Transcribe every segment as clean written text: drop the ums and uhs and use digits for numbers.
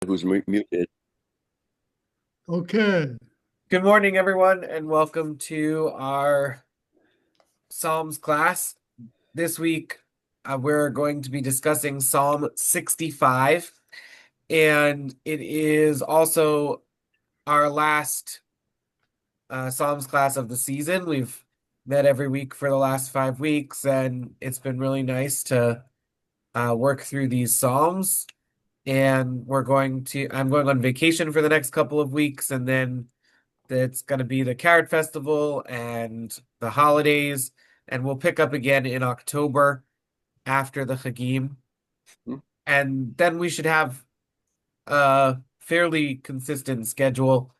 who's muted. Okay. Good morning, everyone, and welcome to our Psalms class. This week, we're going to be discussing Psalm 65, and it is also our last Psalms class of the season. We've met every week for the last 5 weeks, and it's been really nice to work through these Psalms. And I'm going on vacation for the next couple of weeks, and then it's going to be the Carrot Festival and the holidays, and we'll pick up again in October after the Chagim. Hmm. And then we should have a fairly consistent schedule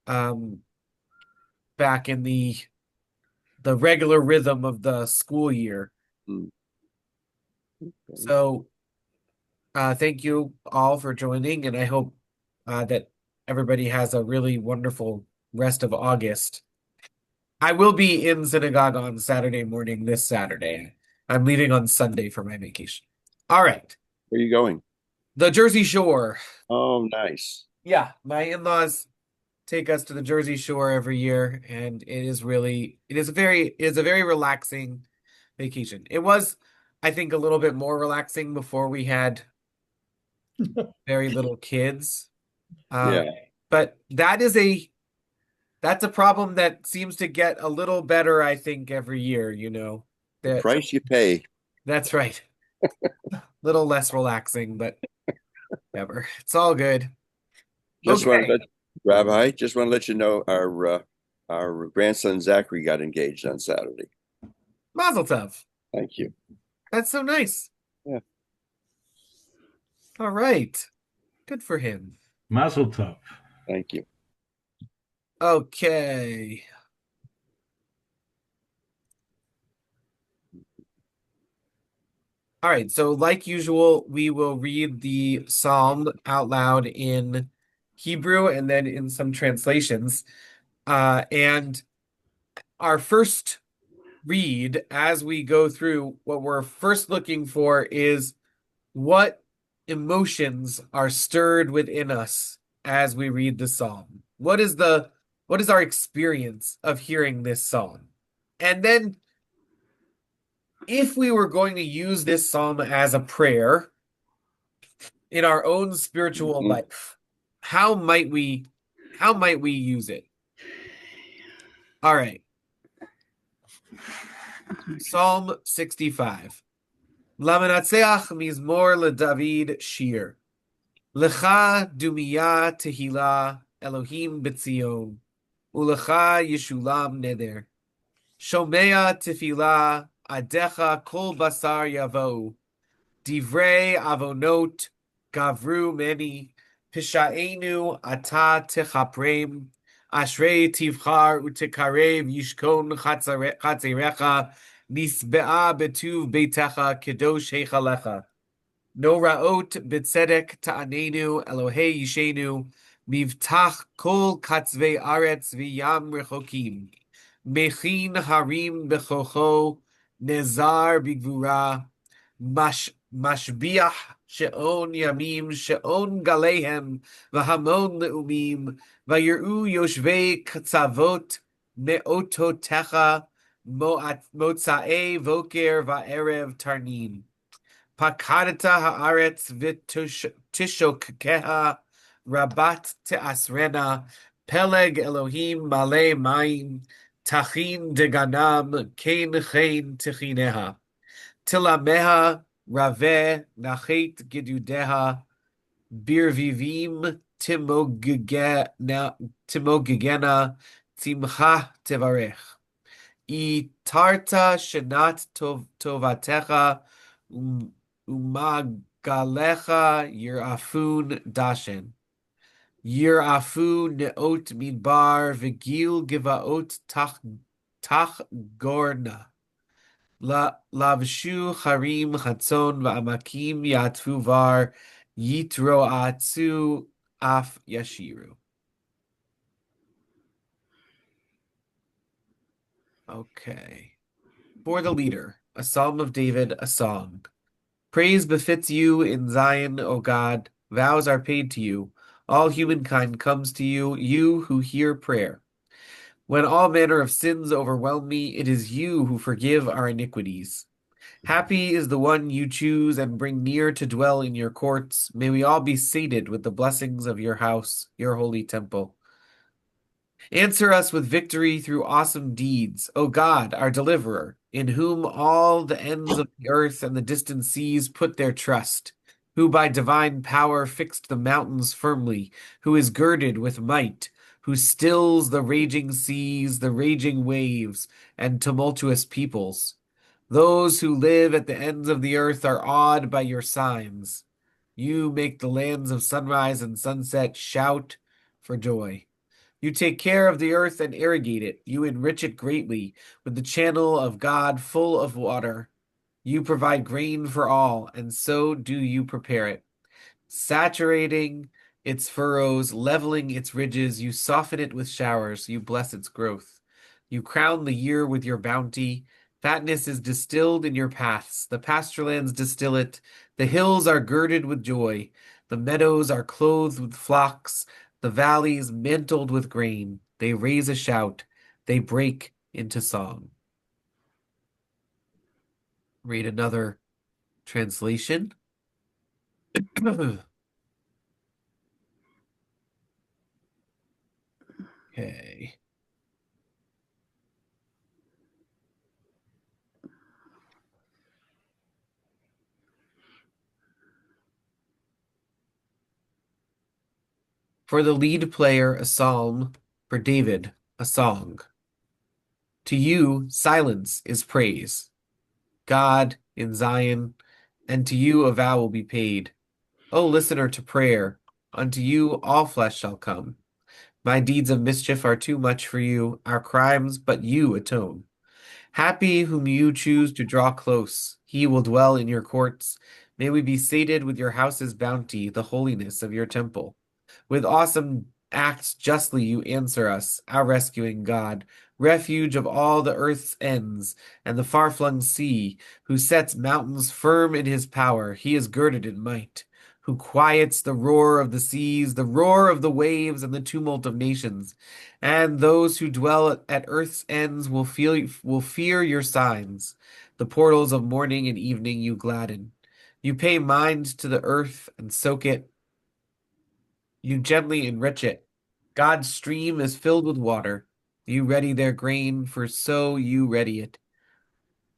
back in the regular rhythm of the school year. Hmm. So thank you all for joining, and I hope that everybody has a really wonderful rest of August. I will be in synagogue on Saturday morning this Saturday. I'm leaving on Sunday for my vacation. All right. Where are you going? The Jersey Shore. Oh, nice. Yeah, my in-laws take us to the Jersey Shore every year, and it is a very relaxing vacation. It was, I think, a little bit more relaxing before we had very little kids. Yeah. But that's a problem that seems to get a little better, I think, every year, The That price you pay. That's right. Little less relaxing, but whatever. It's all good. Just want to Okay. let Rabbi, just want to let you know our grandson Zachary got engaged on Saturday. Mazel tov. Thank you. That's so nice. Yeah. All right. Good for him. Mazel tov. Thank you. Okay. All right. So, like usual, we will read the psalm out loud in Hebrew and then in some translations. And our first read, as we go through, what we're first looking for is what emotions are stirred within us as we read the psalm. What is our experience of hearing this psalm? And then if we were going to use this psalm as a prayer in our own spiritual Mhm. life, how might we use it? All right. Psalm 65. Lamanatseach mizmor leDavid shir. Lecha dumia tehila Elohim b'tzion. Ulecha yeshulam neder. Shomea tefila adecha kol basar yavo. Divrei avonot gavru meni. Pishaenu ata techaprem. Ashrei tivchar utekarev yishkon chatzerecha. Nisbe'a betuv beitecha kedosh heichalecha. No ra'ot b'tzedek ta'anenu Elohei yishenu mivtach kol katzvei aretz v'yam rechokim mechin harim b'chocho nezar b'gvura mashbiach she'on yamim she'on galehem v'hamon le'umim v'yir'u yoshvei katzavot me'ototecha motza'ei voker va'erev tarnin Pakadata haaretz v'tishokkeha rabat te'asrena peleg Elohim male mayim tachin deganam kain chain tichineha tilameha rave nachet gedudeha birvivim timogigena timcha tevarech itarta shenat tovatecha Umagalecha Yirafun Dashen. Yirafu Neot Midbar Vigil Givaot Tach Gorna. Lavshu Harim Hatzon Va'amakim Yatfu Var Yitro Atsu Af Yashiru. Okay. For the leader, a psalm of David, a song. Praise befits you in Zion, O God. Vows are paid to you. All humankind comes to you, you who hear prayer. When all manner of sins overwhelm me, it is you who forgive our iniquities. Happy is the one you choose and bring near to dwell in your courts. May we all be sated with the blessings of your house, your holy temple. Answer us with victory through awesome deeds, O God, our deliverer, in whom all the ends of the earth and the distant seas put their trust, who by divine power fixed the mountains firmly, who is girded with might, who stills the raging seas, the raging waves, and tumultuous peoples. Those who live at the ends of the earth are awed by your signs. You make the lands of sunrise and sunset shout for joy. You take care of the earth and irrigate it. You enrich it greatly with the channel of God full of water. You provide grain for all, and so do you prepare it. Saturating its furrows, leveling its ridges, you soften it with showers, you bless its growth. You crown the year with your bounty. Fatness is distilled in your paths. The pasture lands distill it. The hills are girded with joy. The meadows are clothed with flocks. The valleys mantled with grain. They raise a shout. They break into song. Read another translation. Okay. For the lead player, a psalm. For David, a song. To you, silence is praise. God in Zion, and to you a vow will be paid. O listener to prayer, unto you all flesh shall come. My deeds of mischief are too much for you, our crimes, but you atone. Happy whom you choose to draw close, he will dwell in your courts. May we be sated with your house's bounty, the holiness of your temple. With awesome acts justly you answer us, our rescuing God, refuge of all the earth's ends, and the far-flung sea, who sets mountains firm in his power. He is girded in might, who quiets the roar of the seas, the roar of the waves, and the tumult of nations. And those who dwell at earth's ends will fear your signs. The portals of morning and evening you gladden. You pay mind to the earth and soak it. You gently enrich it. God's stream is filled with water. You ready their grain, for so you ready it.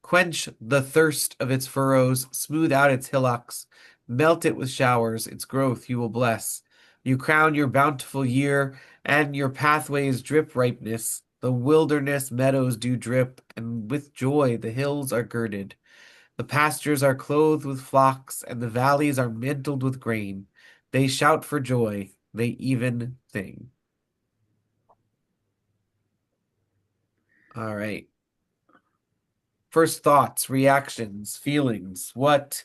Quench the thirst of its furrows, smooth out its hillocks, melt it with showers, its growth you will bless. You crown your bountiful year, and your pathways drip ripeness. The wilderness meadows do drip, and with joy the hills are girded. The pastures are clothed with flocks, and the valleys are mantled with grain. They shout for joy, they even sing. All right. First thoughts, reactions, feelings. What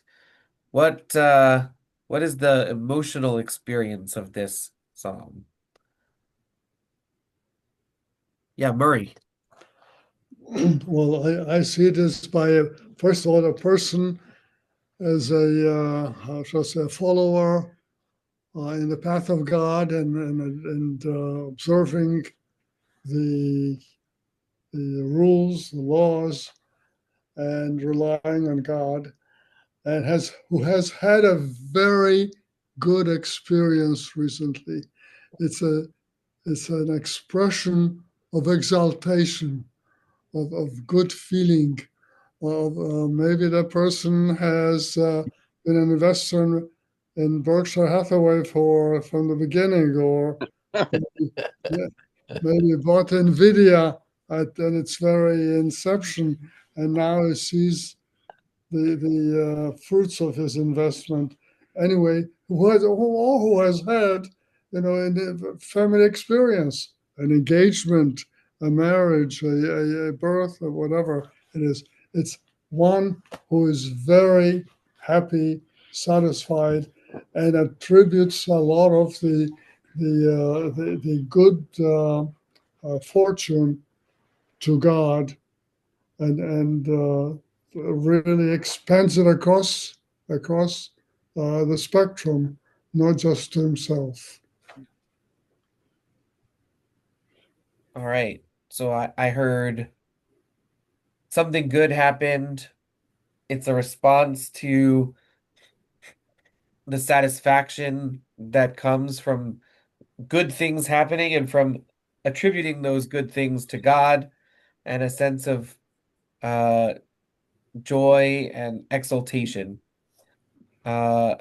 what is the emotional experience of this song? Yeah, Murray. Well, I see it as first of all, a person as how shall I say, a follower in the path of God and observing the the rules, the laws, and relying on God, and has who has had a very good experience recently. It's a it's an expression of exaltation, of good feeling. Well, maybe that person has been an investor in Berkshire Hathaway from the beginning, or maybe, yeah, maybe bought Nvidia at its very inception, and now he sees the fruits of his investment. Anyway, who has had, in the family experience, an engagement, a marriage, a birth, or whatever it is. It's one who is very happy, satisfied, and attributes a lot of the good fortune to God, and really expands it across the spectrum, not just to himself. All right. So I heard something good happened. It's a response to the satisfaction that comes from good things happening and from attributing those good things to God, and a sense of uh, joy and exultation. Uh,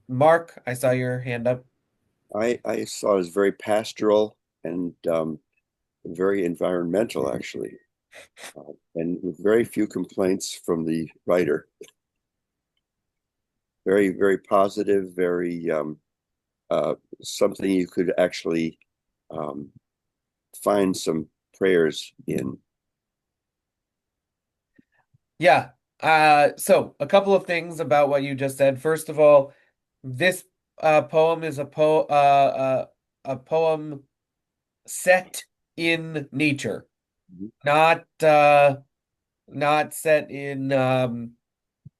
Mark, I saw your hand up. I saw it as very pastoral and very environmental, actually, and with very few complaints from the writer. Very, very positive, very uh, something you could actually um, find some prayers in. Yeah. So a couple of things about what you just said. First of all, this poem is a poem set in nature, not not set in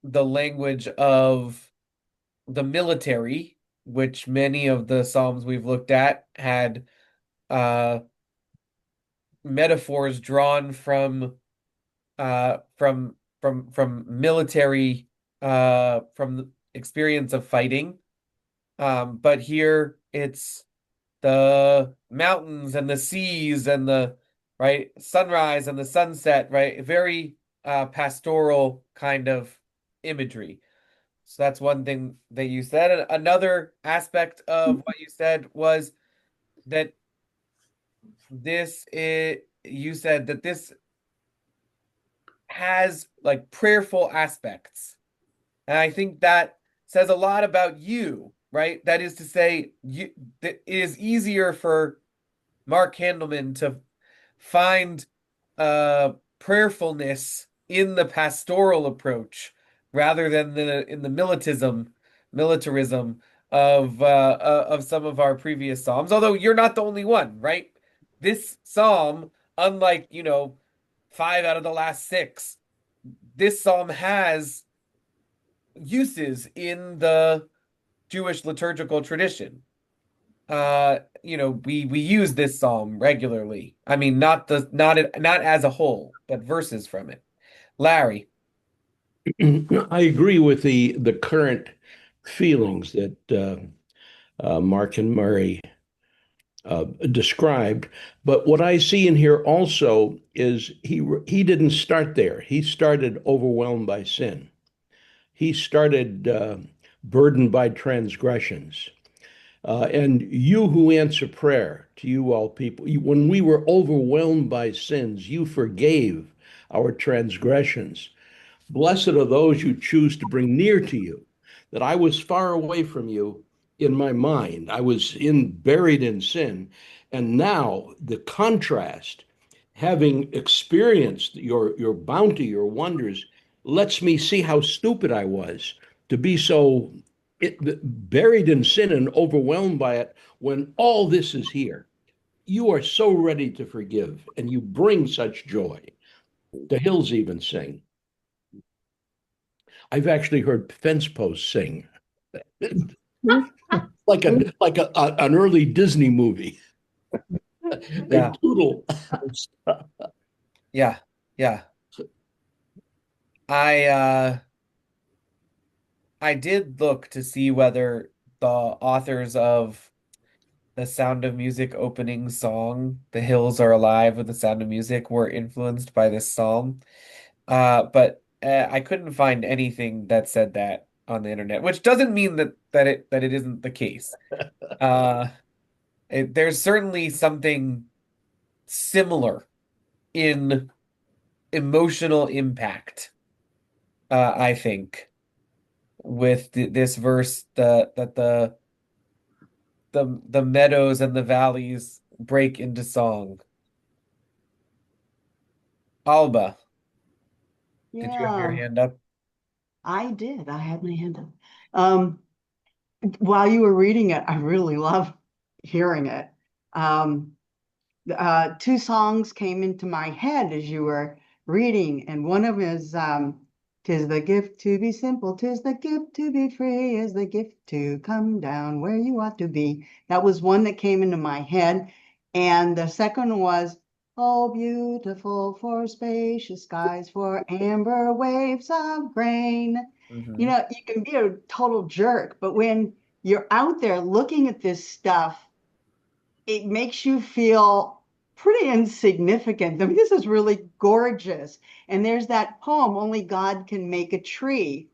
the language of the military, which many of the Psalms we've looked at had uh metaphors drawn from military from the experience of fighting. But here it's the mountains and the seas and the right sunrise and the sunset, right? Very pastoral kind of imagery. So that's one thing that you said. And another aspect of what you said was that you said that this has like prayerful aspects. And I think that says a lot about you, right? That is to say, it is easier for Mark Handelman to find prayerfulness in the pastoral approach rather than in the militarism of some of our previous psalms. Although you're not the only one, right? This psalm, unlike, five out of the last six, this psalm has uses in the Jewish liturgical tradition. We use this psalm regularly. I mean, not as a whole, but verses from it. Larry. I agree with the current feelings that Mark and Murray described. But what I see in here also is he didn't start there. He started overwhelmed by sin. He started burdened by transgressions. And you who answer prayer, to you all people, when we were overwhelmed by sins, you forgave our transgressions. Blessed are those you choose to bring near to you. That I was far away from you in my mind. I was buried in sin. And now the contrast, having experienced your bounty, your wonders, lets me see how stupid I was to be so buried in sin and overwhelmed by it when all this is here. You are so ready to forgive, and you bring such joy. The hills even sing. I've actually heard fence posts sing, an early Disney movie. They Yeah. doodle. Yeah. Yeah. I uh I did look to see whether the authors of the Sound of Music opening song, The Hills Are Alive with the Sound of Music, were influenced by this psalm. But I couldn't find anything that said that on the internet, which doesn't mean that it isn't the case. Uh, there's certainly something similar in emotional impact, I think, with this verse, that the meadows and the valleys break into song. Alba, did you have your Yeah, hand up? I did. I had my hand up. Um, while you were reading it, I really love hearing it. Um, two songs came into my head as you were reading, and one of them is 'Tis the gift to be simple, 'tis the gift to be free, is the gift to come down where you ought to be. That was one that came into my head. And the second was, oh, beautiful for spacious skies, for amber waves of grain. You Mhm. know, you can be a total jerk, but when you're out there looking at this stuff, it makes you feel pretty insignificant. I mean, this is really gorgeous. And there's that poem, Only God Can Make a Tree.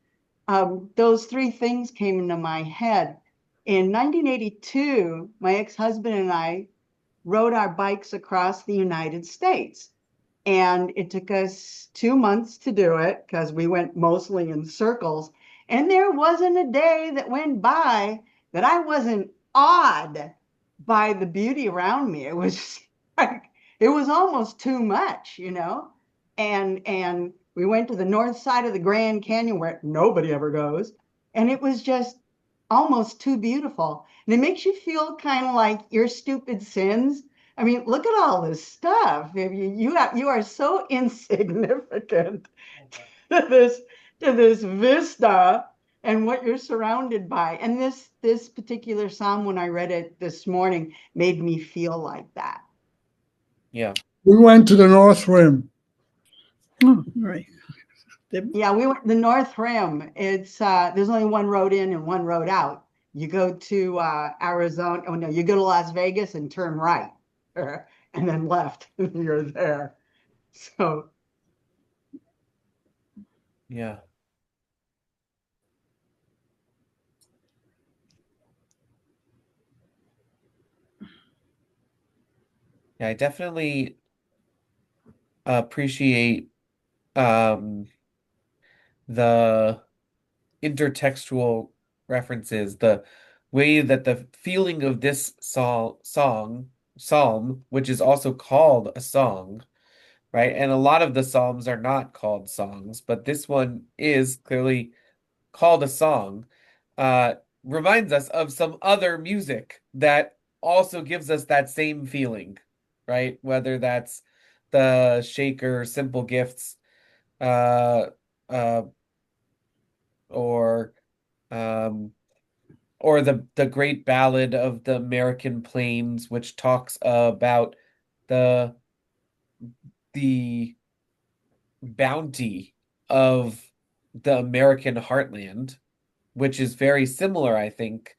Those three things came into my head. In 1982, my ex-husband and I rode our bikes across the United States. And it took us 2 months to do it because we went mostly in circles. And there wasn't a day that went by that I wasn't awed by the beauty around me. It was like, it was almost too much, you know? And we went to the north side of the Grand Canyon where nobody ever goes. And it was just almost too beautiful. And it makes you feel kind of like your stupid sins. I mean, look at all this stuff. You are so insignificant to this vista and what you're surrounded by. And this particular psalm, when I read it this morning, made me feel like that. Yeah. We went to the North Rim. Oh, right. Yeah, we went the North Rim. It's there's only one road in and one road out. You go to Arizona. Oh no, you go to Las Vegas and turn right, and then left, and you're there. So Yeah. Yeah, I definitely appreciate um the intertextual references, the way that the feeling of this psalm, which is also called a song, right? And a lot of the psalms are not called songs, but this one is clearly called a song, uh, reminds us of some other music that also gives us that same feeling, right? Whether that's the Shaker Simple Gifts, uh, uh, or um, or the great ballad of the American Plains, which talks about the the bounty of the American heartland, which is very similar, I think,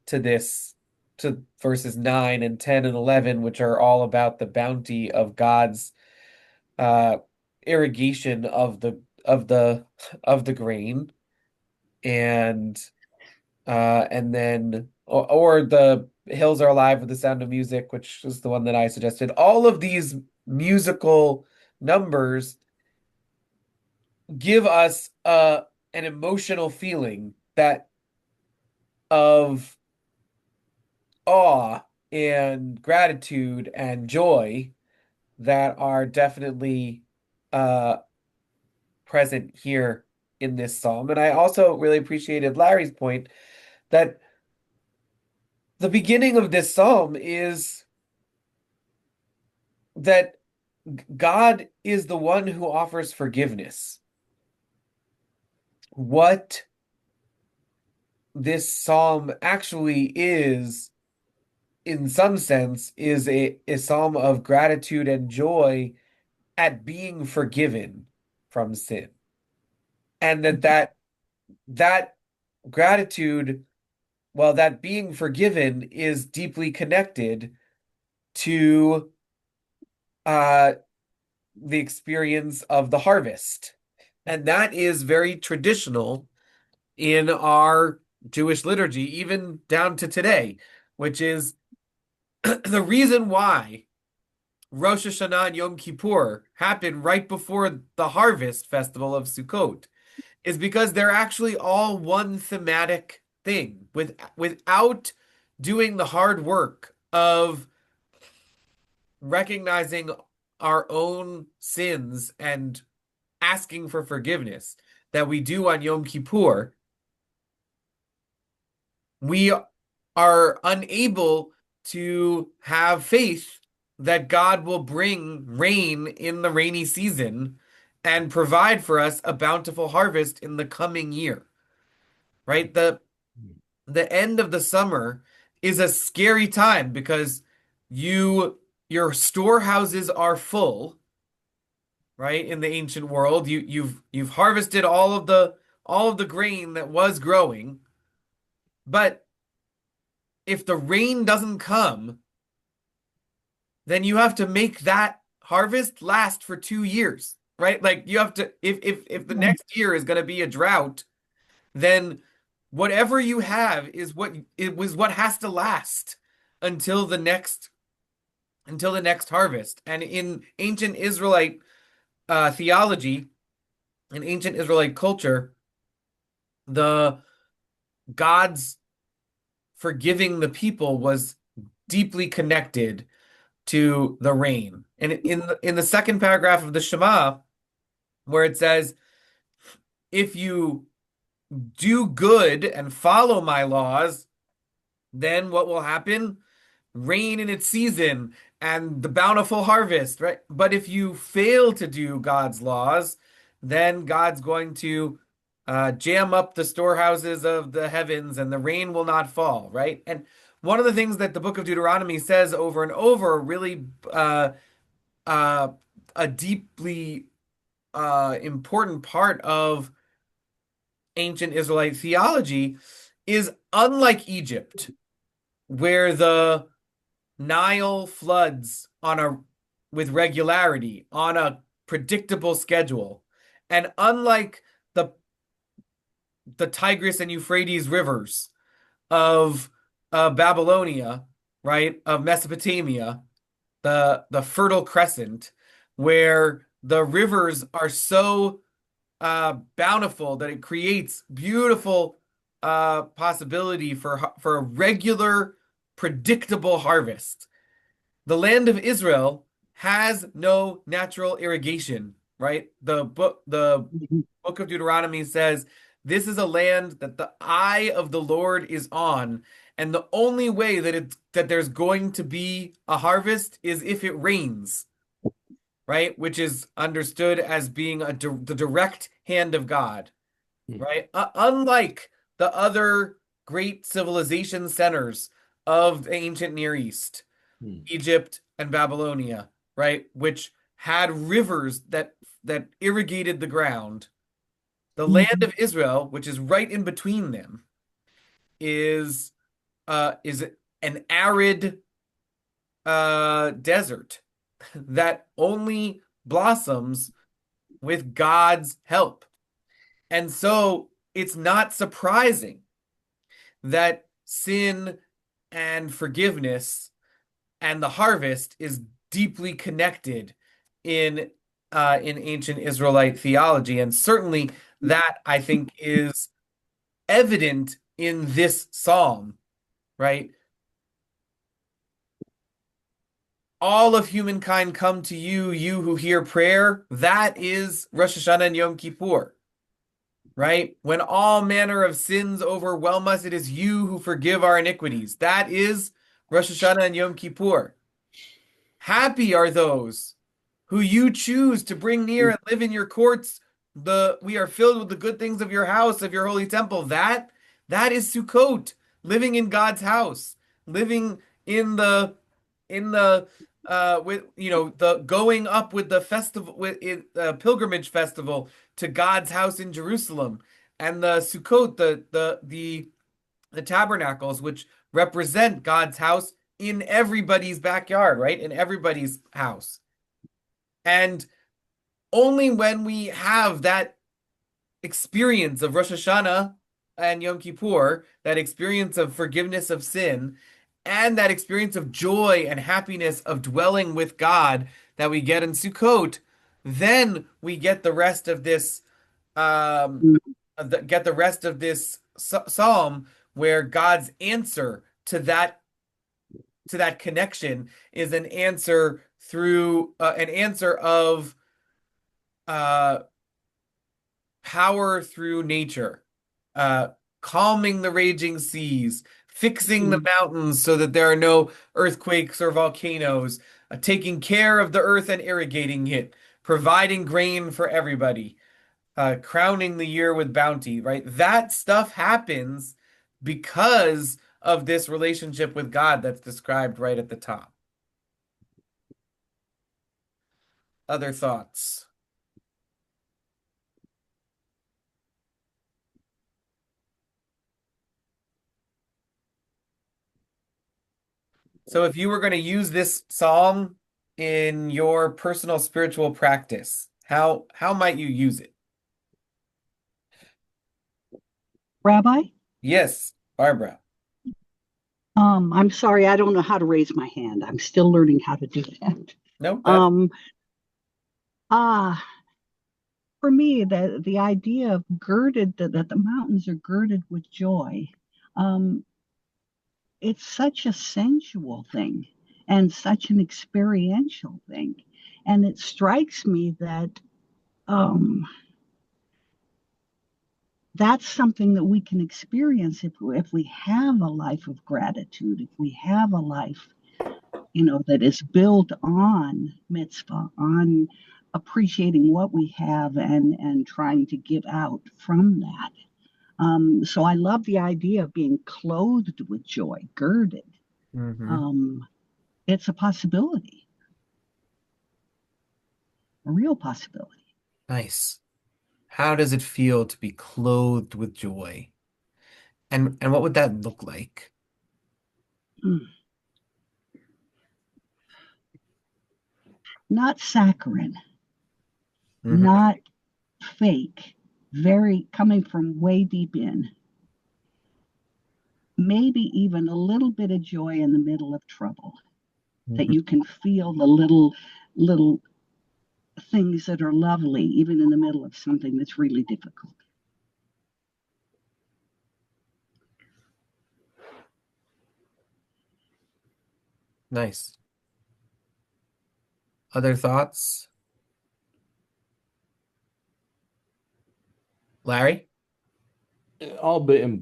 to this, to verses 9 and 10 and 11, which are all about the bounty of God's uh irrigation of the grain, and and then or the hills are alive with the sound of music, which is the one that I suggested. All of these musical numbers give us an emotional feeling that of awe and gratitude and joy that are definitely uh present here in this psalm. And I also really appreciated Larry's point that the beginning of this psalm is that God is the one who offers forgiveness. What this psalm actually is, in some sense, is a psalm of gratitude and joy at being forgiven from sin. And that gratitude, well, that being forgiven is deeply connected to uh the experience of the harvest. And that is very traditional in our Jewish liturgy, even down to today, which is the reason why Rosh Hashanah and Yom Kippur happen right before the harvest festival of Sukkot is because they're actually all one thematic thing. Without doing the hard work of recognizing our own sins and asking for forgiveness that we do on Yom Kippur, we are unable to have faith that God will bring rain in the rainy season and provide for us a bountiful harvest in the coming year, right? The end of the summer is a scary time because your storehouses are full, right? In the ancient world, you've harvested all of the grain that was growing, but if the rain doesn't come, then you have to make that harvest last for 2 years, right? Like you have to, if the next year is going to be a drought, then whatever you have is what has to last until the next harvest. And in ancient Israelite theology, in ancient Israelite culture, the God's forgiving the people was deeply connected to the rain. And in the second paragraph of the Shema, where it says, if you do good and follow my laws, then what will happen? Rain in its season and the bountiful harvest, right? But if you fail to do God's laws, then God's going to jam up the storehouses of the heavens and the rain will not fall, right? And one of the things that the book of Deuteronomy says over and over, really uh, a deeply important part of ancient Israelite theology, is unlike Egypt, where the Nile floods with regularity on a predictable schedule. And unlike the Tigris and Euphrates rivers of Babylonia, right, of Mesopotamia, the Fertile Crescent, where the rivers are so bountiful that it creates beautiful possibility for a regular, predictable harvest. The land of Israel has no natural irrigation, right? The book of Deuteronomy says this is a land that the eye of the Lord is on, and the only way that there's going to be a harvest is if it rains, right? Which is understood as being the direct hand of God, right? Unlike the other great civilization centers of the ancient Near East, Egypt and Babylonia, right? Which had rivers that irrigated the ground. The land of Israel, which is right in between them, is an arid desert that only blossoms with God's help. And so it's not surprising that sin and forgiveness and the harvest is deeply connected in ancient Israelite theology. And certainly that, I think, is evident in this psalm, right? All of humankind come to you, you who hear prayer. That is Rosh Hashanah and Yom Kippur, right? When all manner of sins overwhelm us, it is you who forgive our iniquities. That is Rosh Hashanah and Yom Kippur. Happy are those who you choose to bring near and live in your courts. We are filled with the good things of your house, of your holy temple. That is Sukkot, living in God's house, living in the with the going up with the festival with pilgrimage festival to God's house in Jerusalem, and the Sukkot, the tabernacles, which represent God's house in everybody's backyard, right? In everybody's house. And only when we have that experience of Rosh Hashanah and Yom Kippur, that experience of forgiveness of sin, and that experience of joy and happiness of dwelling with God that we get in Sukkot, then we get the rest of this psalm, where God's answer to that connection is an answer through an answer of power through nature, calming the raging seas, fixing the mountains so that there are no earthquakes or volcanoes, taking care of the earth and irrigating it, providing grain for everybody, crowning the year with bounty, right? That stuff happens because of this relationship with God that's described right at the top. Other thoughts? So if you were going to use this psalm in your personal spiritual practice, how might you use it? Rabbi, Yes, Barbara. I'm sorry, I don't know how to raise my hand. I'm still learning how to do that. No, that Um, ah, for me, the idea of girded that the mountains are girded with joy, um, it's such a sensual thing and such an experiential thing, and it strikes me that um, that's something that we can experience if we have a life of gratitude, if we have a life, that is built on mitzvah, on appreciating what we have and trying to give out from that. So I love the idea of being clothed with joy, girded. Mhm. Um, it's a possibility, a real possibility. Nice. How does it feel to be clothed with joy? And what would that look like? Mm. Not saccharine, Mhm. not fake, very coming from way deep in. Maybe even a little bit of joy in the middle of trouble, that Mhm. you can feel the little things that are lovely even in the middle of something that's really difficult. Nice. Other thoughts? Larry? Alba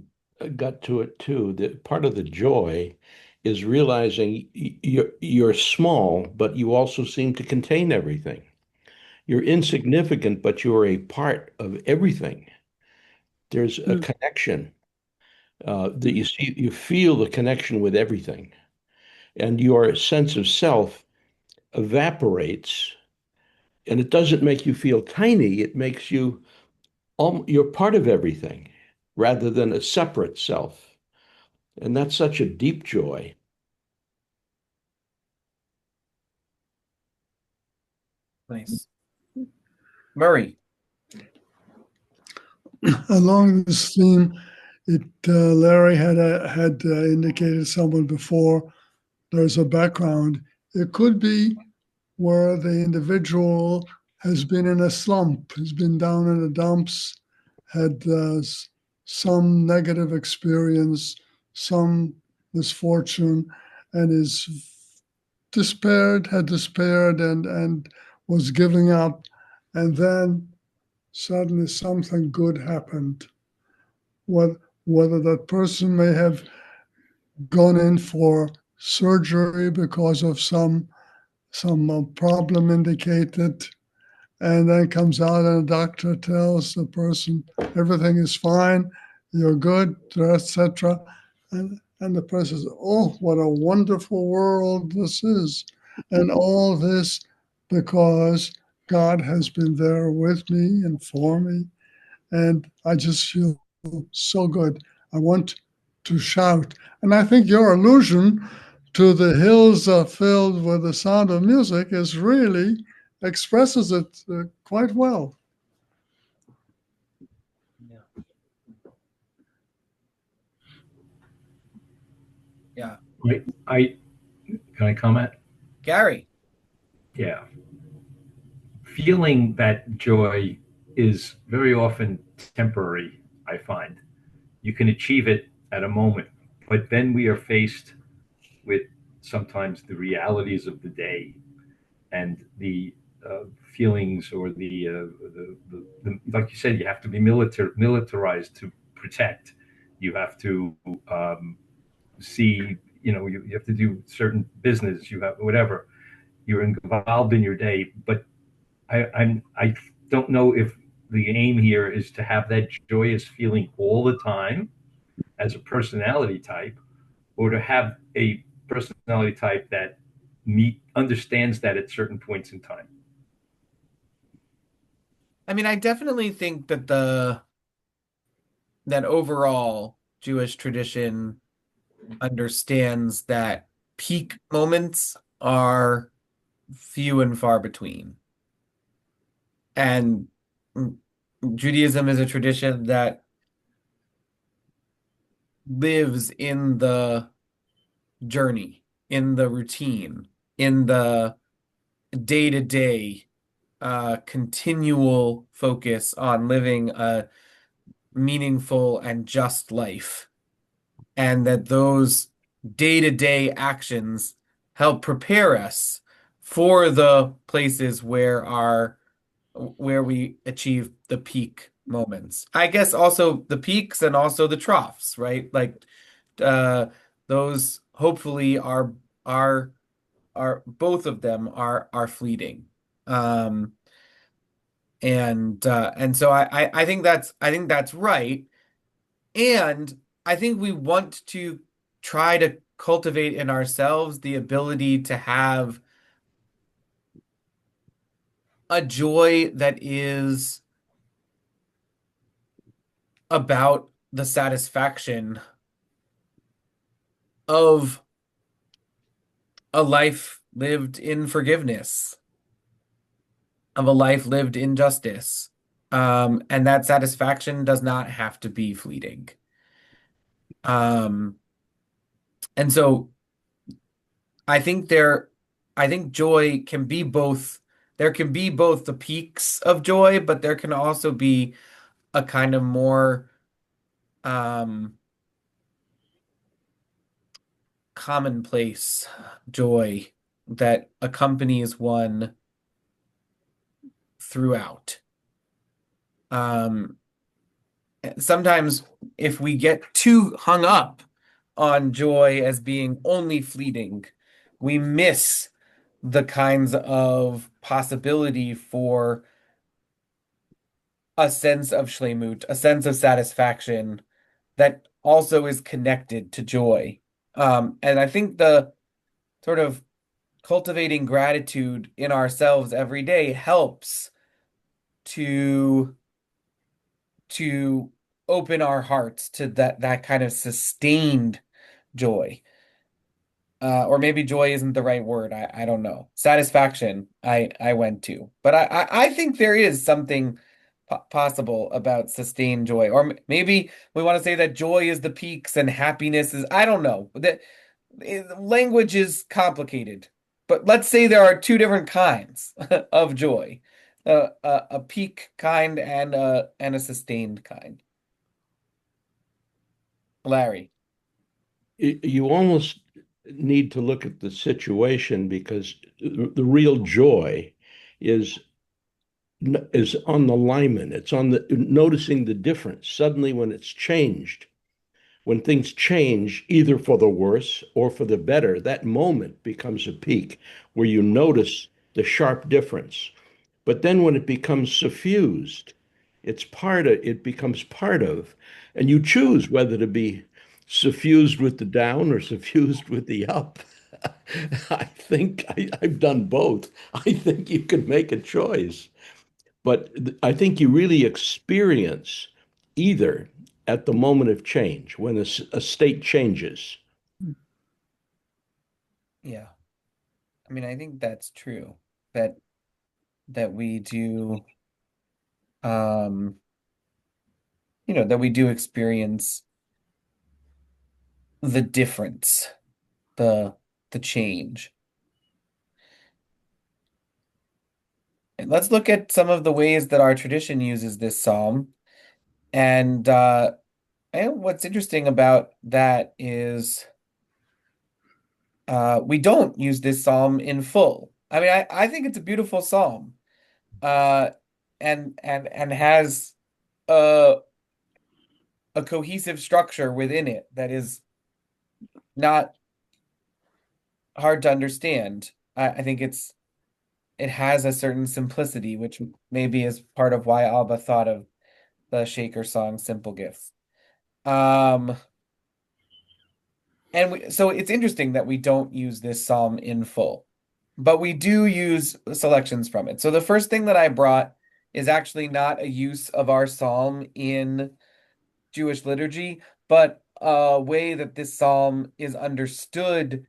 got to it too. That part of the joy is realizing you're small, but you also seem to contain everything. You're insignificant, but you're a part of everything. There's a Mm, connection that mm, you see, you feel the connection with everything, and your sense of self evaporates. And it doesn't make you feel tiny. It makes you you're part of everything rather than a separate self. And that's such a deep joy. Nice. Murray. Along this theme, Larry had indicated someone before. There's a background. It could be where the individual has been in a slump, has been down in the dumps, had some negative experience, some misfortune, and is had despaired and was giving up. And then suddenly something good happened. What, whether that person may have gone in for surgery because of some problem indicated, and then comes out and the doctor tells the person everything is fine, you're good, etc. And the person says, "Oh, what a wonderful world this is," and all this because God has been there with me and for me, and I just feel so good. I want to shout, and I think your allusion to the hills are filled with the sound of music is really expresses it quite well. Yeah. Yeah. I can I comment? Gary. Yeah. Feeling that joy is very often temporary, I find. You can achieve it at a moment, but then we are faced with sometimes the realities of the day and the feelings or like you said, you have to be militarized to protect. You have to see, you have to do certain business, you have whatever. You're involved in your day, but I don't know if the aim here is to have that joyous feeling all the time as a personality type, or to have a personality type that understands that at certain points in time. I mean, I definitely think that that overall Jewish tradition understands that peak moments are few and far between. And Judaism is a tradition that lives in the journey, in the routine, in the day-to-day continual focus on living a meaningful and just life. And that those day-to-day actions help prepare us for the places where we achieve the peak moments. I guess also the peaks and also the troughs, right? Like uh those hopefully are both of them are fleeting. Um and so I think that's right. And I think we want to try to cultivate in ourselves the ability to have a joy that is about the satisfaction of a life lived in forgiveness, of a life lived in justice. And that satisfaction does not have to be fleeting. Um, and so I think I think joy can be both, there can be both the peaks of joy, but there can also be a kind of more um commonplace joy that accompanies one throughout. Um, Sometimes if we get too hung up on joy as being only fleeting, we miss the kinds of possibility for a sense of shlemut, a sense of satisfaction that also is connected to joy. And I think the sort of cultivating gratitude in ourselves every day helps to to open our hearts to that kind of sustained joy. Or maybe joy isn't the right word. I don't know. Satisfaction I went to. But I think there is something possible about sustained joy. Or maybe we want to say that joy is the peaks and happiness is, I don't know. That language is complicated. But let's say there are two different kinds of joy. A peak kind and a sustained kind. Larry. You almost need to look at the situation because the real joy is is on the lineman. It's on the noticing the difference suddenly when it's changed. When things change, either for the worse or for the better, that moment becomes a peak where you notice the sharp difference. But then when it becomes suffused, it becomes part of, and you choose whether to be suffused with the down or suffused with the up. I think I've done both. I think you can make a choice. But I think you really experience either at the moment of change, when a state changes. Yeah. I mean, I think that's true. That that we do um that we do experience the difference, the the change. And let's look at some of the ways that our tradition uses this psalm. And what's interesting about that is we don't use this psalm in full. I mean, I think it's a beautiful psalm. Uh and has a a cohesive structure within it that is not hard to understand. I think it's it has a certain simplicity, which maybe is part of why Alba thought of the Shaker song "Simple Gifts." Um, so it's interesting that we don't use this psalm in full, but we do use selections from it. So the first thing that I brought is actually not a use of our psalm in Jewish liturgy, but a way that this psalm is understood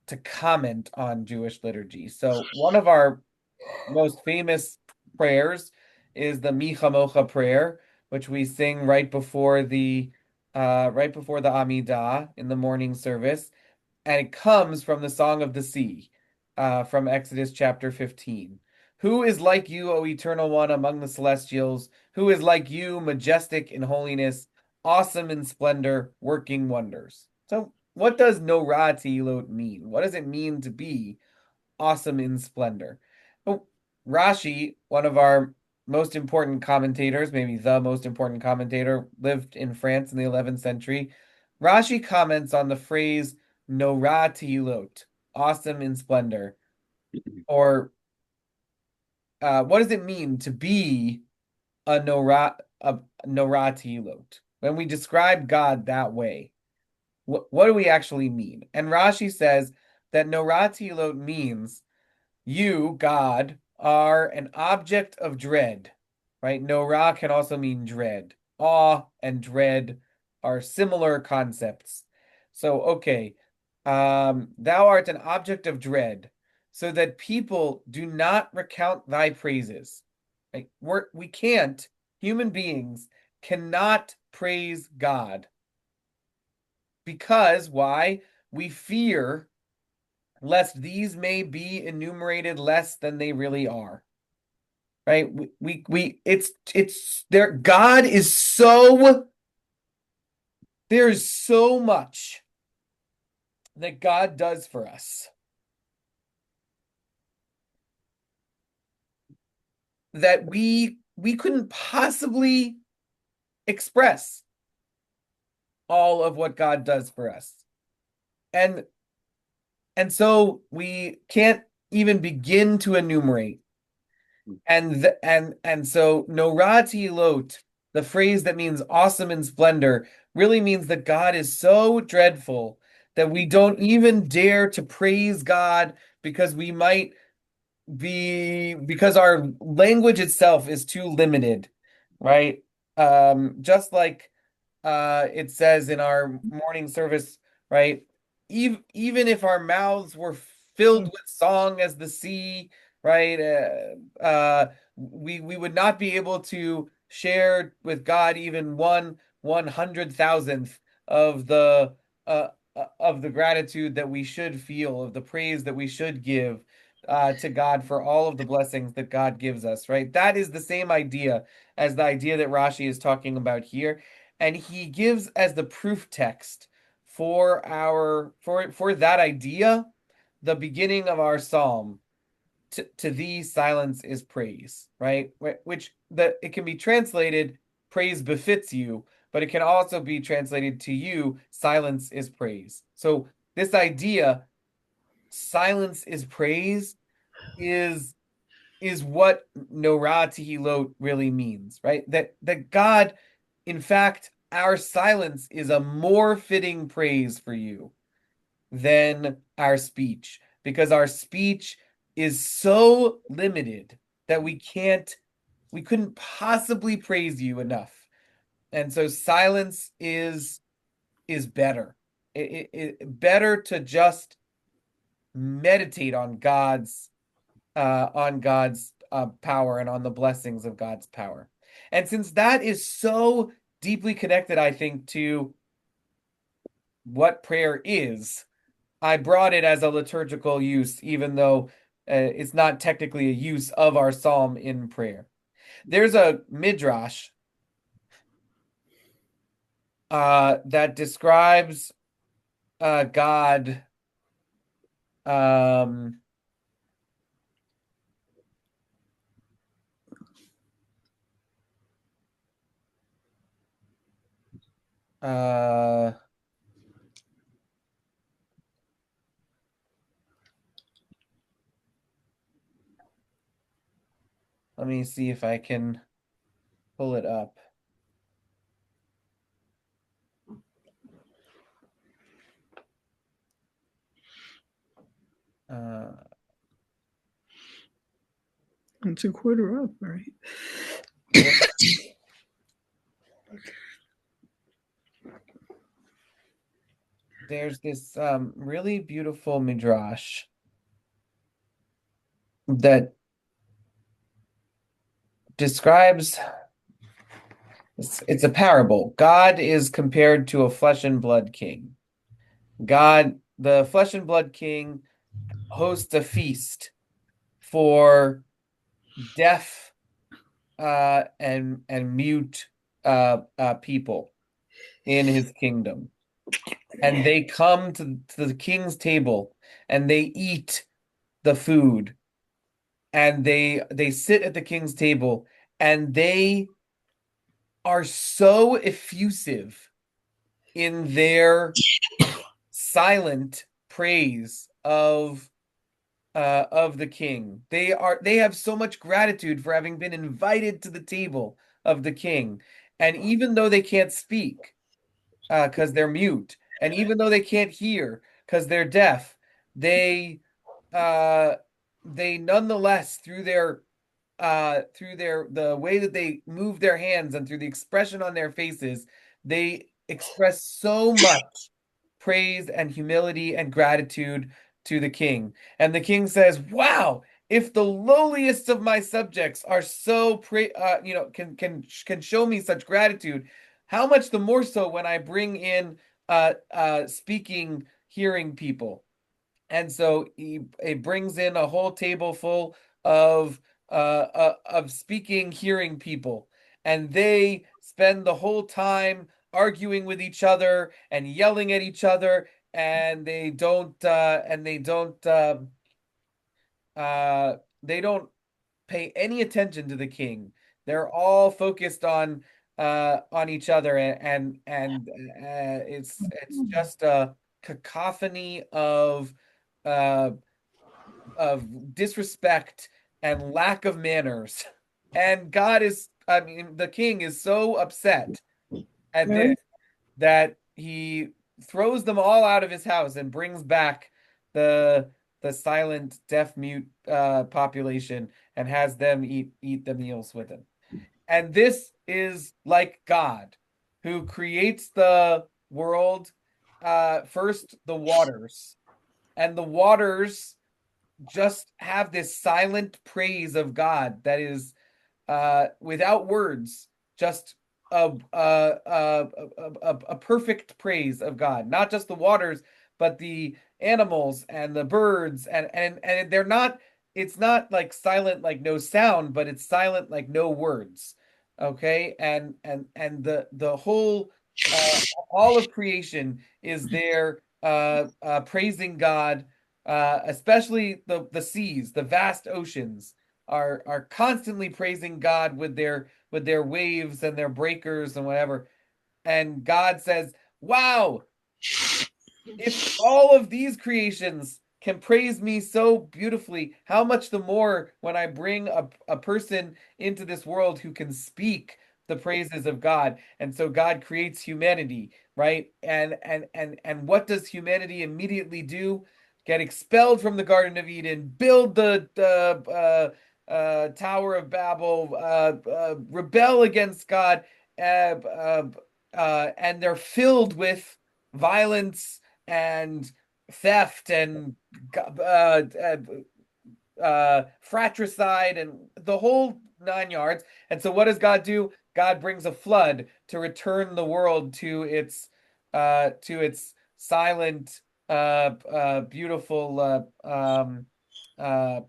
to comment on Jewish liturgy. So one of our most famous prayers is the Mi Chamocha prayer, which we sing right before the Amidah in the morning service, and it comes from the Song of the Sea, from Exodus chapter 15. Who is like you, O Eternal One, among the celestials? Who is like you, majestic in holiness, awesome in splendor, working wonders? So, what does Norah Tehilot mean? What does it mean to be awesome in splendor? Oh, Rashi, one of our most important commentators, maybe the most important commentator, lived in France in the 11th century. Rashi comments on the phrase Norah Tehilot, awesome in splendor, or what does it mean to be a Norah Tehilot? When we describe God that way, what do we actually mean? And Rashi says that Norah Tehilot means you, God, are an object of dread, right? Norah can also mean dread. Awe and dread are similar concepts. So, okay, thou art an object of dread, so that people do not recount thy praises. Right? We can't, human beings cannot praise God because why? We fear lest these may be enumerated less than they really are. Right? It's there. God is so, there's so much that God does for us that we couldn't possibly express all of what God does for us. And so we can't even begin to enumerate. And so Norati Lot, the phrase that means awesome in splendor, really means that God is so dreadful that we don't even dare to praise God because we might because our language itself is too limited, right? Just like it says in our morning service, right? Even if our mouths were filled with song as the sea, right? We would not be able to share with God even 1/100,000th of the gratitude that we should feel, of the praise that we should give to God for all of the blessings that God gives us, right? That is the same idea as the idea that Rashi is talking about here, and he gives as the proof text for that idea the beginning of our psalm. To thee silence is praise, right? Which that it can be translated praise befits you, but it can also be translated to you silence is praise. So this idea silence is praise is what Norah Tehilot really means, right? That God, in fact, our silence is a more fitting praise for you than our speech, because our speech is so limited that we couldn't possibly praise you enough. And so silence is better. Better to just meditate on God's power and on the blessings of God's power. And since that is so deeply connected, I think, to what prayer is, I brought it as a liturgical use, even though it's not technically a use of our psalm in prayer. There's a midrash that describes God. Um, uh, Let me see if I can pull it up. Uh, It's a quarter up, right? yeah. There's this really beautiful midrash that describes it's a parable. God is compared to a flesh and blood king. The flesh and blood king, hosts a feast for deaf and mute people in his kingdom. And they come to the king's table and they eat the food and they sit at the king's table and they are so effusive in their silent praise of the king. They have so much gratitude for having been invited to the table of the king. And even though they can't speak because they're mute, and even though they can't hear because they're deaf, they uh they nonetheless through the way that they move their hands and through the expression on their faces, they express so much praise and humility and gratitude to the king. And the king says, "Wow, if the lowliest of my subjects are so can show me such gratitude, how much the more so when I bring in speaking hearing people." And so it brings in a whole table full of speaking, hearing people, and they spend the whole time arguing with each other and yelling at each other, and they don't pay any attention to the king. They're all focused on each other, and it's just a cacophony uh of disrespect and lack of manners. And I mean, the king is so upset at this Right. that he throws them all out of his house and brings back the silent deaf mute population and has them eat the meals with him. And this is like God, who creates the world, first the waters, and the waters just have this silent praise of God that is without words, just a perfect praise of God. Not just the waters, but the animals and the birds, and they're not. It's not like silent, like no sound, but it's silent, like no words. Okay, and the whole all of creation is there praising God, especially the seas, the vast oceans are constantly praising God with their waves and their breakers and whatever. And God says, "Wow, if all of these creations can praise me so beautifully, how much the more when I bring a person into this world who can speak the praises of God." And so God creates humanity, right? And what does humanity immediately do? Get expelled from the Garden of Eden, build the Tower of Babel, rebel against God, and they're filled with violence and theft and fratricide and the whole 9 yards. And so, what does God do? God brings a flood to return the world to its silent, beautiful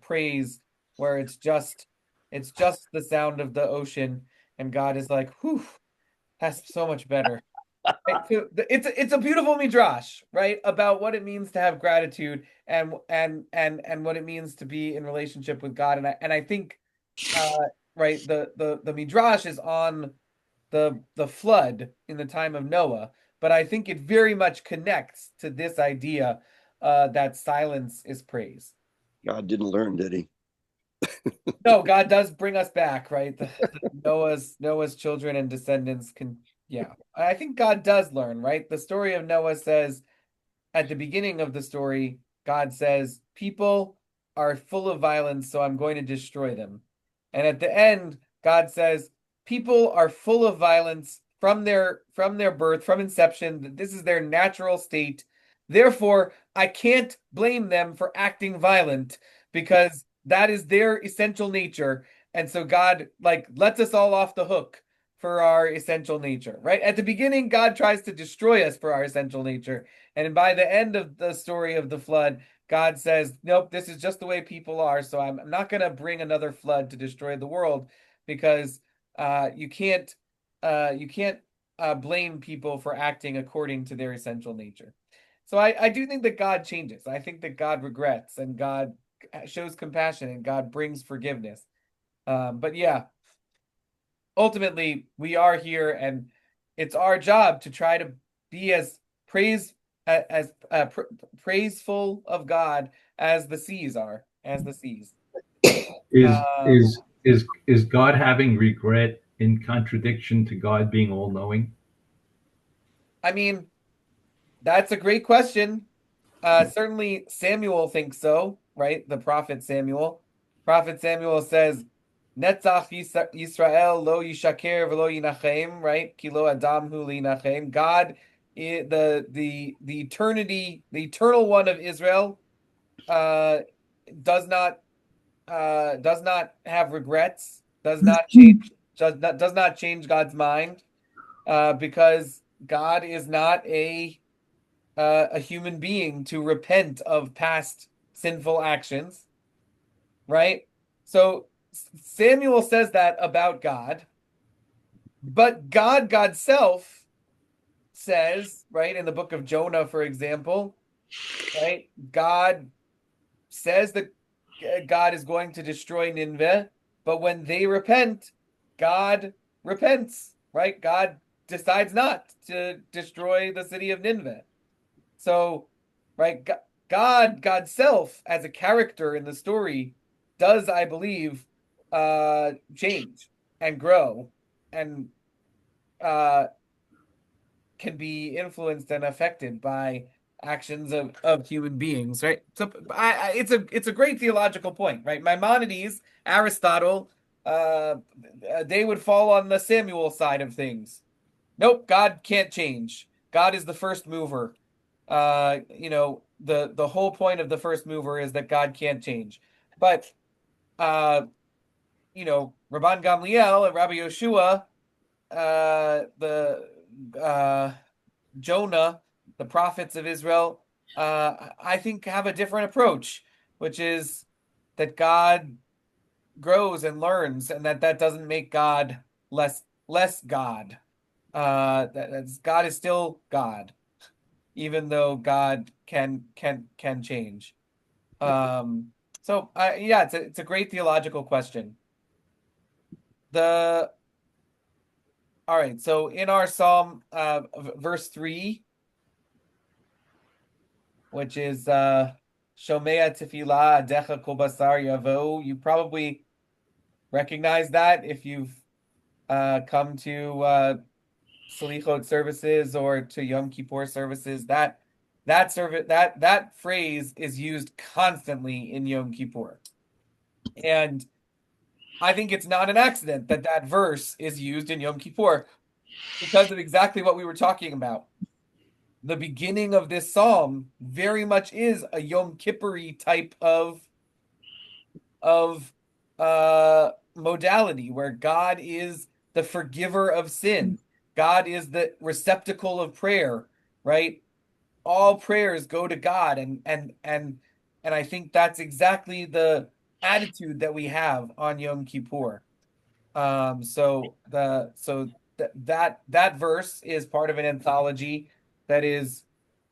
praise, where it's just the sound of the ocean, and God is like, "Whew, that's so much better." Right? So it's a beautiful midrash, right, about what it means to have gratitude and what it means to be in relationship with God. And I think right, the midrash is on the flood in the time of Noah, but I think it very much connects to this idea that silence is praise. God didn't learn, did he? No, God does bring us back, right? Noah's children and descendants can, yeah. I think God does learn, right? The story of Noah says at the beginning of the story, God says, people are full of violence, so I'm going to destroy them. And at the end, God says, people are full of violence from their birth, from inception. This is their natural state. Therefore, I can't blame them for acting violent because that is their essential nature. And so God like lets us all off the hook for our essential nature, right? At the beginning, God tries to destroy us for our essential nature. And by the end of the story of the flood, God says, nope, this is just the way people are. So I'm not going to bring another flood to destroy the world because you can't blame people for acting according to their essential nature. So I do think that God changes. I think that God regrets and God shows compassion and God brings forgiveness. But yeah, ultimately we are here and it's our job to try to be as praise as praiseful of God as the seas are, as the seas. Is Um, is is God having regret in contradiction to God being all knowing? I mean, that's a great question. Certainly Samuel thinks so, right? The prophet Samuel. Prophet Samuel says, Netzach Yisrael lo yishaker v'lo yinachem, right? Kilo Adam hu linachem. God, the eternity, the eternal one of Israel, uh, does not have regrets, does not change God's mind, because God is not a human being to repent of past sinful actions, right? So Samuel says that about God, but God's self says, right, in the book of Jonah, for example, right? God says that God is going to destroy Nineveh, but when they repent, God repents, right? God decides not to destroy the city of Nineveh. So, right, God's self as a character in the story does, I believe, change and grow and uh, can be influenced and affected by actions of human beings, right? So it's a great theological point, right? Maimonides, Aristotle, uh, they would fall on the Samuel side of things. Nope, God can't change. God is the first mover. The whole point of the first mover is that God can't change. But uh, Rabban Gamliel and Rabbi Yoshua, the Jonah, the prophets of Israel, I think have a different approach, which is that God grows and learns, and that doesn't make God less God. God is still God, even though God can change. Yeah, it's a great theological question. The All right, so in our Psalm, verse 3, which is Shomea Tefillah Adecha Kol Basar Yavo. You probably recognize that if you've come to Selichot services or to Yom Kippur services. That phrase is used constantly in Yom Kippur, and I think it's not an accident that that verse is used in Yom Kippur because of exactly what we were talking about. The beginning of this psalm very much is a Yom Kippur type of modality where God is the forgiver of sin. God is the receptacle of prayer, right? All prayers go to God, and I think that's exactly the attitude that we have on Yom Kippur. That verse is part of an anthology that is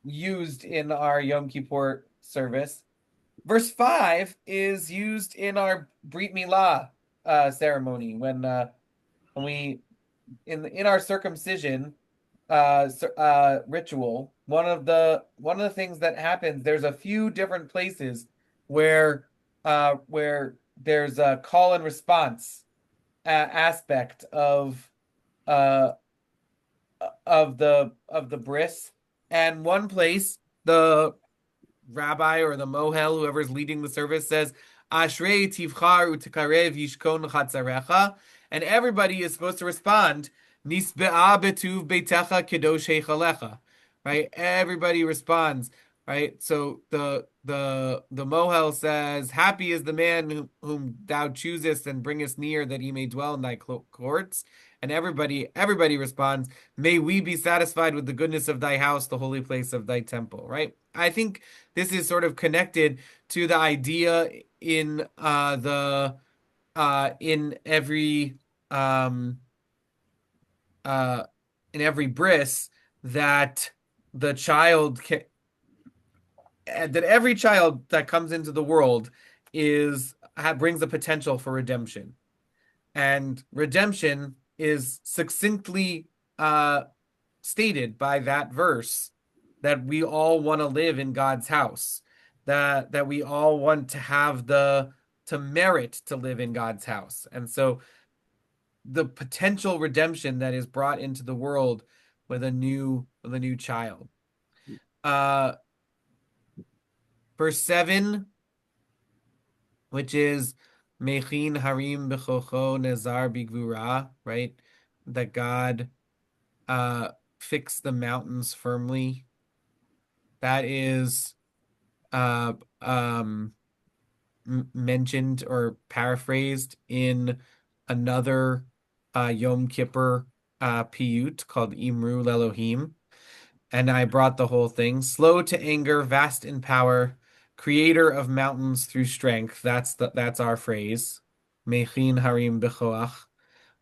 used in our Yom Kippur service. Verse 5 is used in our Brit Milah ceremony when we in our circumcision ritual. One of the things that happens, there's a few different places where there's a call and response aspect uh of the bris, and one place the rabbi or the mohel, whoever's leading the service, says, Ashrei tivchar utikarev yishkon chatzarecha, and everybody is supposed to respond, Nisbe'a betuv beitecha kedosh heichalecha, right? Everybody responds, right? So the mohel says, Happy is the man whom thou choosest and bringest near that he may dwell in thy courts. And everybody responds, May we be satisfied with the goodness of thy house, the holy place of thy temple, right? I think this is sort of connected to the idea the in um uh every bris that the child can that every child that comes into the world brings the potential for redemption, and redemption is succinctly uh stated by that verse, that we all want to live in God's house, that we all want to have the to merit to live in God's house. And so the potential redemption that is brought into the world with a new child. Uh Verse 7, which is Mechin Harim B'chocho Nezar Bigvura, right? That God fixed the mountains firmly. That is uh, um, mentioned or paraphrased in another Yom Kippur piyut called Imru Lelohim. And I brought the whole thing. Slow to anger, vast in power, creator of mountains through strength. That's our phrase. Mechin Harim B'choach.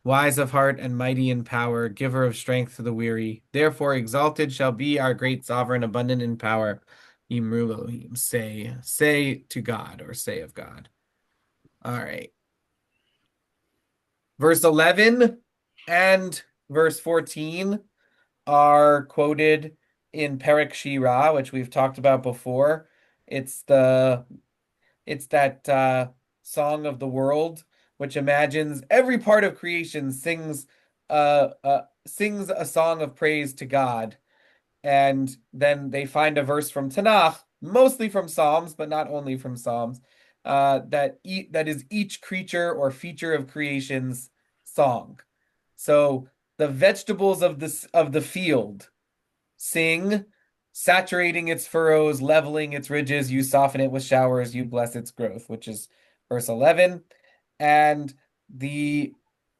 Wise of heart and mighty in power, giver of strength to the weary. Therefore exalted shall be our great sovereign, abundant in power. Yimru Elohim, say to God, or say of God. All right. Verse 11 and verse 14 are quoted in Perek Shira, which we've talked about before. It's that song of the world, which imagines every part of creation sings a song of praise to God, and then they find a verse from Tanakh, mostly from Psalms, but not only from Psalms, that is each creature or feature of creation's song. So the vegetables of the field sing, saturating its furrows, leveling its ridges. You soften it with showers. You bless its growth, which is verse 11. And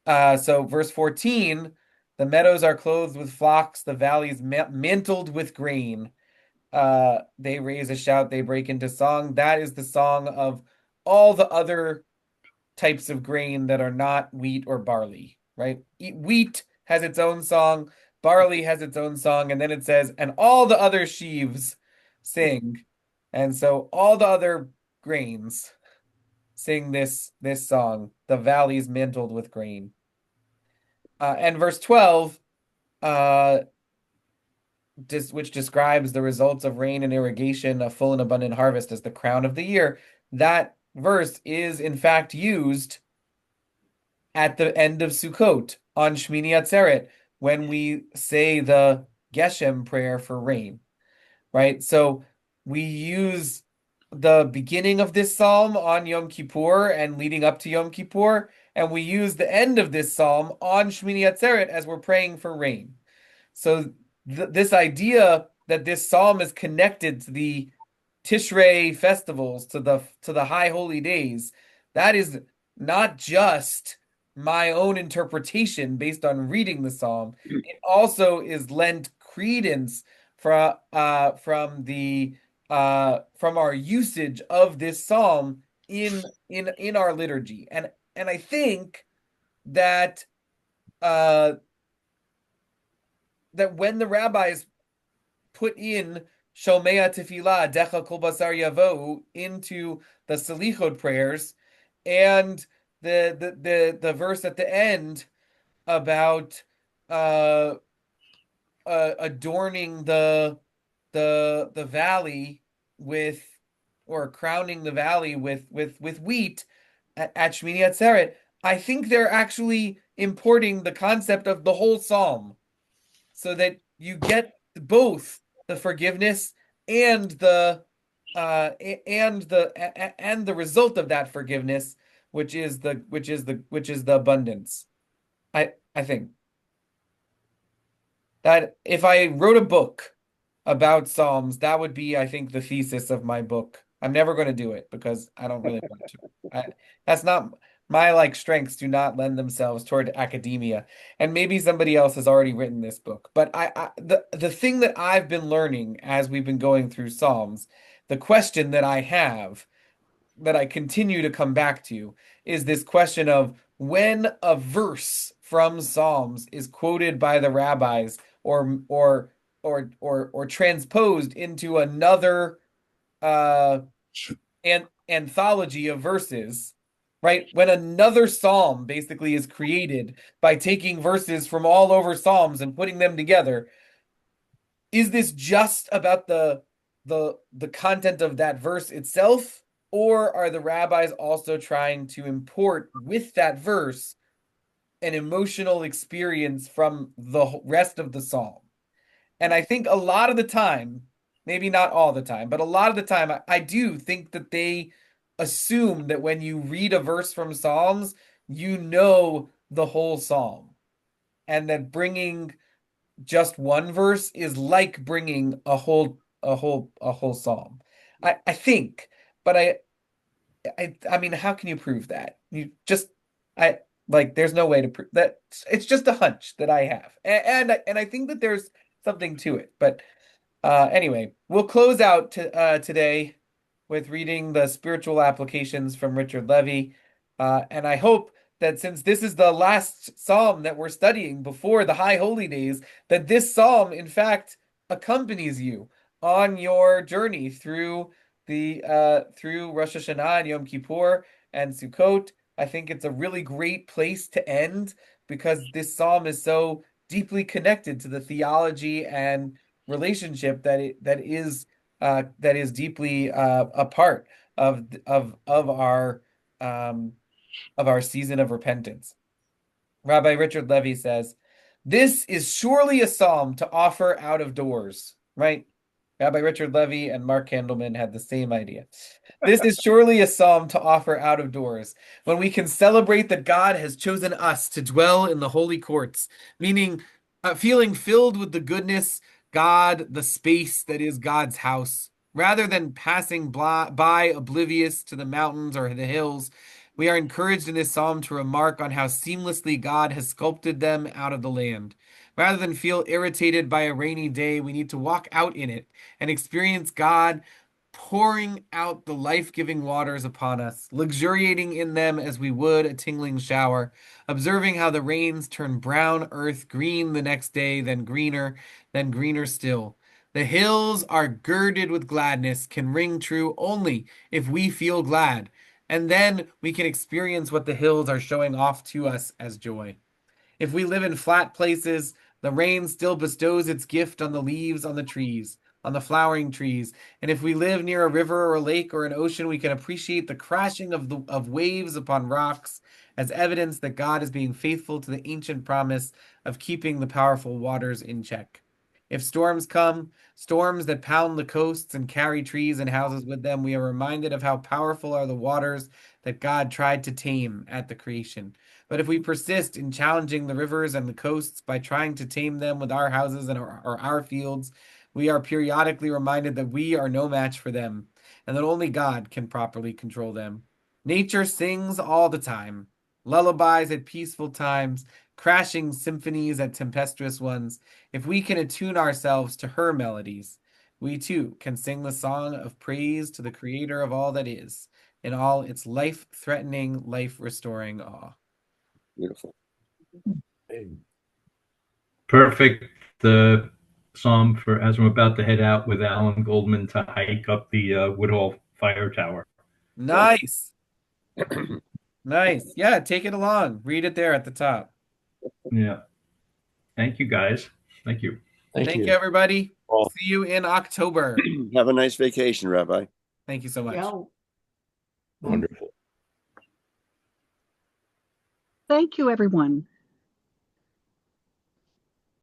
so verse 14, the meadows are clothed with flocks, the valleys mantled with grain. They raise a shout, they break into song. That is the song of all the other types of grain that are not wheat or barley, right? Wheat has its own song, barley has its own song, and then it says, and all the other sheaves sing. And so all the other grains sing this song, the valleys mantled with grain. And verse 12, which describes the results of rain and irrigation, a full and abundant harvest as the crown of the year. That verse is in fact used at the end of Sukkot on Shmini Atzeret when we say the Geshem prayer for rain, right? So we use the beginning of this psalm on Yom Kippur and leading up to Yom Kippur, and we use the end of this psalm on Shmini Atzeret as we're praying for rain. So this idea that this psalm is connected to the Tishrei festivals, to the high holy days, that is not just my own interpretation based on reading the psalm. It also is lent credence from our usage of this psalm in our liturgy, and I think that that when the rabbis put in Shomea Tefillah Decha Kol Basar Yavo into the Selichot prayers, and the verse at the end about uh, adorning the valley with, or crowning the valley with wheat, at Shmini Atzeret, I think they're actually importing the concept of the whole psalm so that you get both the forgiveness and the and the result of that forgiveness, which is the abundance. I think that if I wrote a book about Psalms, that would be, I think, the thesis of my book. I'm never going to do it because I don't really want to. That's not my strengths do not lend themselves toward academia. And maybe somebody else has already written this book. But the thing that I've been learning as we've been going through Psalms, the question that I have that I continue to come back to is this question of when a verse from Psalms is quoted by the rabbis or transposed into another uh anthology of verses, right? When another psalm basically is created by taking verses from all over Psalms and putting them together, is this just about the content of that verse itself, or are the rabbis also trying to import with that verse an emotional experience from the rest of the psalm? And I think a lot of the time, maybe not all the time, but a lot of the time, I do think that they assume that when you read a verse from Psalms, you know the whole psalm, and that bringing just one verse is like bringing a whole psalm. I think, but I mean, how can you prove that? You just I there's no way to prove that. It's just a hunch that I have, and I think that there's something to it. But anyway, we'll close out today with reading the spiritual applications from Richard Levy. And I hope that since this is the last psalm that we're studying before the High Holy Days, that this psalm, in fact, accompanies you on your journey through Rosh Hashanah and Yom Kippur and Sukkot. I think it's a really great place to end because this psalm is so deeply connected to the theology and relationship that is deeply a part um, of our season of repentance. Rabbi Richard Levy says, "This is surely a psalm to offer out of doors." Right? Rabbi Richard Levy and Mark Handelman had the same idea. This is surely a psalm to offer out of doors, when we can celebrate that God has chosen us to dwell in the holy courts, meaning feeling filled with the goodness, God, the space that is God's house, rather than passing by oblivious to the mountains or the hills. We are encouraged in this psalm to remark on how seamlessly God has sculpted them out of the land. Rather than feel irritated by a rainy day, we need to walk out in it and experience God pouring out the life-giving waters upon us, luxuriating in them as we would a tingling shower, observing how the rains turn brown earth green the next day, then greener still. The hills are girded with gladness can ring true only if we feel glad, and then we can experience what the hills are showing off to us as joy. If we live in flat places, the rain still bestows its gift on the leaves on the trees, on the flowering trees. And if we live near a river or a lake or an ocean, we can appreciate the crashing of waves upon rocks as evidence that God is being faithful to the ancient promise of keeping the powerful waters in check. If storms come, storms that pound the coasts and carry trees and houses with them, we are reminded of how powerful are the waters that God tried to tame at the creation. But if we persist in challenging the rivers and the coasts by trying to tame them with our houses or our fields, we are periodically reminded that we are no match for them, and that only God can properly control them. Nature sings all the time, lullabies at peaceful times, crashing symphonies at tempestuous ones. If we can attune ourselves to her melodies, we too can sing the song of praise to the Creator of all that is, in all its life-threatening, life-restoring awe. Beautiful. Perfect psalm for as I'm about to head out with Alan Goldman to hike up the Woodhall Fire Tower. Nice. Nice. Yeah, take it along. Read it there at the top. Yeah. Thank you, guys. Thank you. Thank you, everybody. Well, See you in October. have a nice vacation, Rabbi. Thank you so much. Yeah. Wonderful. Thank you, everyone.